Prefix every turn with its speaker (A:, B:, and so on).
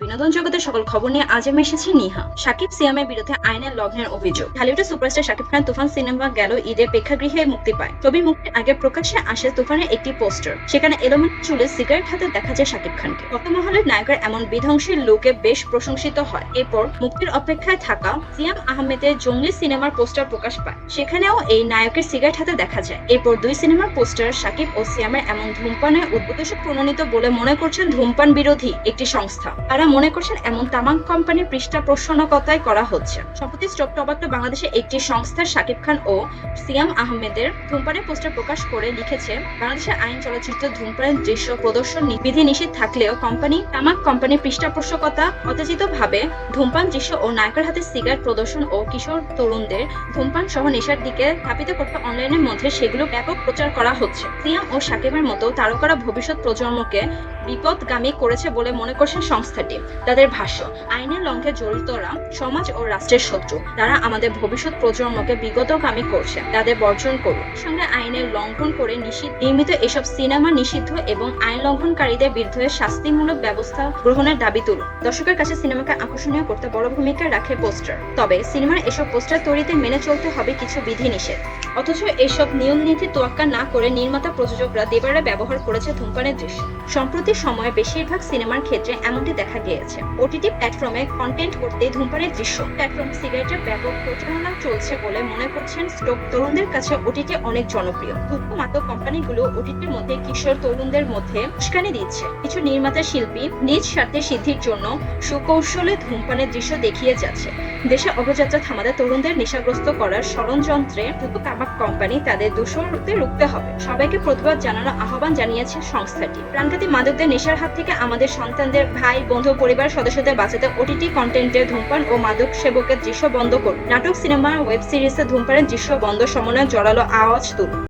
A: বিনোদন জগতের সকল খবর নিয়ে আজ আমি এসেছি নিহা। শাকিব সিয়ামের বিরুদ্ধে আইনের লঙ্ঘনের অভিযোগ। ঢালিউডের সুপারস্টার শাকিব খান তুফান সিনেমা গেল ঈদে প্রেক্ষাগৃহে মুক্তি পায়। ছবি মুক্তির আগে প্রকাশ্যে আসে তুফানের একটি পোস্টার। সেখানে এলোমেলো চুলে সিগারেট হাতে দেখা যায় শাকিব খানকে। কত মহলের নায়কের এমন বিধ্বংসী লুকে বেশ প্রশংসিত হয়। এরপর মুক্তির অপেক্ষায় থাকা সিয়াম আহমেদের জঙ্গলি সিনেমার পোস্টার প্রকাশ পায়। সেখানেও এই নায়কের সিগারেট হাতে দেখা যায়। এরপর দুই সিনেমার পোস্টার শাকিব ও সিয়ামের এমন ধূমপানের উদ্দেশ্য প্রণোদিত বলে মনে করছেন ধূমপান বিরোধী একটি সংস্থা। তারা মনে করছেন এমন তামাক কোম্পানির পৃষ্ঠপোষকতায় করা হচ্ছে। সম্প্রতি স্টপ টবাকো বাংলাদেশে একটি সংস্থার শাকিব খান ও সিয়াম আহমেদের ধূমপানের পোস্টার প্রকাশ করে লিখেছে, বাংলাদেশের আইন চলচ্চিত্র ধূমপানের দৃশ্য প্রদর্শন বিধি নিষেধ থাকলেও তামাক কোম্পানির পৃষ্ঠপোষকতা অত্যাচিতভাবে ধূমপান দৃশ্য ও নায়কের হাতে সিগারেট প্রদর্শন ও কিশোর তরুণদের ধূমপান সহ নেশার দিকে ধাবিত করতে অনলাইনের মধ্যে সেগুলো ব্যাপক প্রচার করা হচ্ছে। সিয়াম ও শাকিবের মতো তারকারা ভবিষ্যৎ প্রজন্মকে বিপদগামী করেছে বলে মনে করছেন সংস্থাটি। তাদের ভাষ্য, আইনের লঙ্ঘনে জড়িতরা সমাজ ও রাষ্ট্রের শত্রু। তারা আমাদের ভবিষ্যৎ প্রজন্মকে বিগতগামী করছে। তাদের বর্জন করুন। সঙ্গে আইনের লঙ্ঘন করে নির্মিত এসব সিনেমা নিষিদ্ধ এবং আইন লঙ্ঘনকারীদের বিরুদ্ধে শাস্তিমূলক ব্যবস্থা গ্রহণের দাবি তুলুন। দর্শকের কাছে সিনেমাকে আকর্ষণীয় করতে বড় ভূমিকা রাখে পোস্টার। তবে সিনেমার এসব পোস্টার তৈরিতে মেনে চলতে হবে কিছু বিধিনিষেধ। অথচ এসব নিয়ম নীতি তোয়াক্কা না করে নির্মাতা প্রযোজকরা দেবারে ব্যবহার করেছে ধূমপানের দৃশ্য। সম্প্রতি সময়ে বেশিরভাগ সিনেমার ক্ষেত্রে এমনটি দেখা গিয়েছে। ওটিটি প্ল্যাটফর্মে কন্টেন্ট করতে ধূমপানের দৃশ্য প্ল্যাটফর্ম সিগারেটের ব্যাপক প্রচারণা চলছে বলে মনে করছেন স্টোক। তরুণদের কাছে ওটিটি অনেক জনপ্রিয়। মাদক কোম্পানিগুলো ওটিটির মধ্যে কিশোর তরুণদের মধ্যে উস্কানি দিচ্ছে। কিছু নির্মাতা শিল্পী নিজ স্বার্থে সিদ্ধির জন্য সুকৌশলে ধূমপানের দৃশ্য দেখিয়ে যাচ্ছে। দেশে অগ্রযাত্রা থামাতে তরুণদের নেশাগ্রস্ত করার ষড়যন্ত্রে তামাক কোম্পানি তাদের দূষণকে রুখতে হবে। সবাইকে প্রতিবাদ জানানোর আহ্বান জানিয়েছে সংস্থাটি। প্রাণঘাতী মাদকদের নেশার হাত থেকে আমাদের সন্তানদের, ভাই, বন্ধু, পরিবার সদস্যদের বাঁচাতে ওটিটি কন্টেন্টের ধূমপান ও মাদক সেবকের দৃশ্য বন্ধ করুন। নাটক, সিনেমা, ওয়েব সিরিজে ধূমপানের দৃশ্য বন্ধ সমন্বয়ে জোরালো আওয়াজ তুলুন।